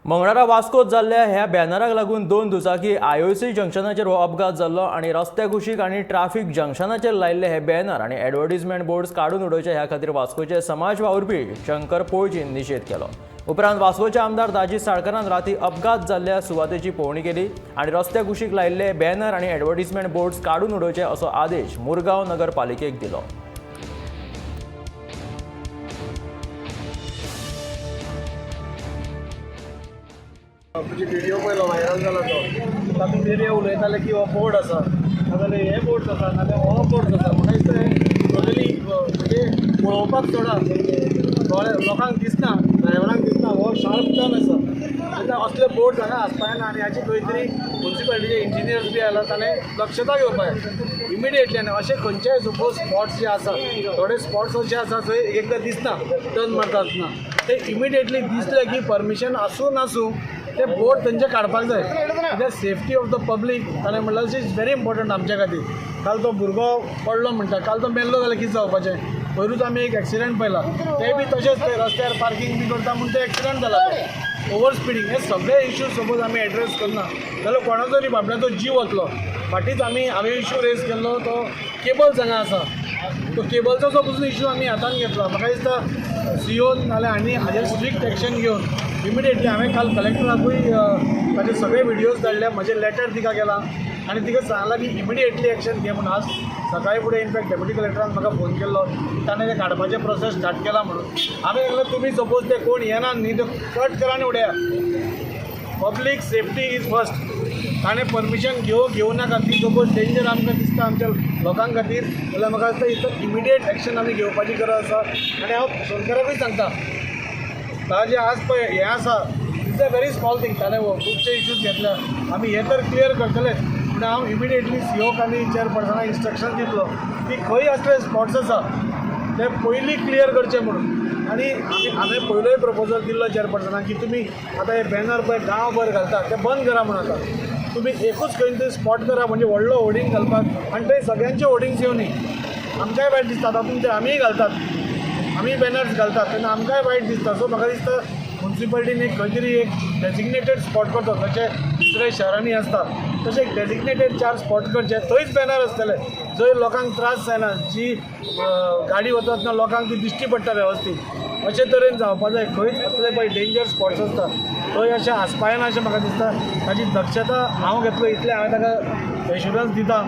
मंगळारा वास्कोत जाल्ल्या ह्या बॅनराक लागून 2 दुचाकी आयओसी जंक्शनाचेर हो अपघात जाल्लो आणि रस्त्या कुशीक आणि ट्राफिक जंक्शनाचेर लायिल्ले हे बॅनर आणि एडव्हर्टिजमेंट बोर्ड्स काडून उडोवचे ह्या खातीर वास्कोचे समाज वावुरपी शंकर पोळजीन निशेध केलो। उपरांत वास्कोचे आमदार दाजी साळकरान राती अपघात जाल्ल्या सुवातेची पळोवणी केली आणि रस्त्या कुशीक लायिल्ले बॅनर आणि एडव्हर्टिजमेंट बोर्ड्स काडून उडोवचे असो आदेश मुरगांव नगरपालिकेक दिलो। व्हिडिओ पयलो व्हायरल जाला तो तातूंत एरिया उलयताले की हो बोर्ड आसा नाजाल्यार हे बोर्ड आसा नाजाल्यार हो बोर्ड आसा म्हाका दिसता टोटली म्हणजे पळोवपाक सोडा लोकांक दिसना ड्रायव्हरांक दिसना हो शार्प टर्न आसा आतां असले बोर्ड हांगा आसपाना आनी हाची खंय तरी म्युन्सिपालिटीचे इंजिनियर्स बी आयला ताणें दक्षता घेवपाक जाय इमिडिएटली। आनी अशे खंयचेय सपोज स्पॉट्स जे आसा थोडे स्पॉट्स अशे आसा थंय एकदां दिसना टर्न मारता आसतना ते इमिडिएटली दिसले की परमिशन आसूं नासूं ते बोर्ड तेंचे काडपाक जाय कित्याक सेफ्टी ऑफ द पब्लीक ताणें म्हणल्यार इज व्हेरी इम्पॉर्टंट आमच्या खातीर। काल तो भुरगो पडलो म्हणटा काल तो मेल्लो जाल्यार कितें जावपाचें। पयरूच आमी एक एक्सिडेंट पळयला ते बी तशेंच ते रस्त्यार पार्किंग बी करता म्हणून ते एक्सिडेंट जाला ओवर स्पिडींग हे सगळे इश्यूज सपोज आमी एड्रेस करना जाल्यार कोणाचो तरी बाबड्याचो जीव वतलो। फाटींच हांवें इश्यू रेज केल्लो तो केबल्स हांगा आसा तो केबलचो जो पसून इश्यू आमी हातान घेतला म्हाका दिसता सीओन नाल्यार आनी हाजेर स्ट्रिक्ट एक्शन घेवन इमिडिएटली हांवें काल कलेक्टराकूय ताजे सगळे व्हिडियोज धाडले म्हजें लेटर तिका केलां आनी तिका सांगलां की इमिडिएटली एक्शन घे म्हणून। आज सकाळी फुडें इनफॅक्ट डेप्युटी कलेक्टरान म्हाका फोन केल्लो ताणें तें काडपाचें प्रोसेस स्टार्ट केला म्हणून। हांवें म्हणलें तुमी सपोज ते कोण येना न्ही ते कट करा आनी उडया। Public safety is first. ताणें परमिशन घेवं नाका ती सपोज डेंजर आमकां दिसता आमच्या लोकांक खातीर जाल्यार म्हाका दिसता इतलो इमिडिएट एक्शन आमी घेवपाची गरज आसा। आनी हांव शंकराकूय सांगता ताजें आज पळय हें आसा it's a very small thing ताणें खुबशे इश्यूज घेतल्या आमी हे तर क्लियर करतले पूण हांव इमिडिएटली सीओक आनी चेअरपर्सनाक इंस्ट्रक्शन दितलो की खंय असले स्पॉट्स आसा ते पयलीं क्लियर करचे म्हणून। आनी हांवें पयलोय प्रपोजल दिल्लो चेअरपर्सनाक की तुमी आतां हे बॅनर पळय गांवभर घालता ते बंद करा म्हणून आतां तुमी एकूच खंय तरी स्पॉट करा म्हणजे व्हडलो होर्डिंग घालपाक आनी थंय सगळ्यांचे होर्डिंग्स येवनी। आमकांय वायट दिसता तातूंत ते आमीय घालतात आमी बॅनर्स घालतात तेन्ना आमकांय वायट दिसता। सो म्हाका दिसता म्युन्सिपालिटीन एक खंय तरी एक डेजिग्नेटेड स्पॉट करता जशे दुसऱ्या शहरांनी आसता तशें एक डेजिग्नेटेड 4 स्पॉट करचे थंयच बॅनर आसतले जंय लोकांक त्रास जायना जी गाडी वता तेन्ना लोकांक ती दिश्टी पडटा वेवस्थीत अशे तरेन जावपा जाय। खंयच असले पळय डेंजर स्पॉट्स आसता थंय अशें आसपायना अशें म्हाका दिसता ताची दक्षता हांव घेतलो इतलें हांवें ताका एश्युरन्स दिता।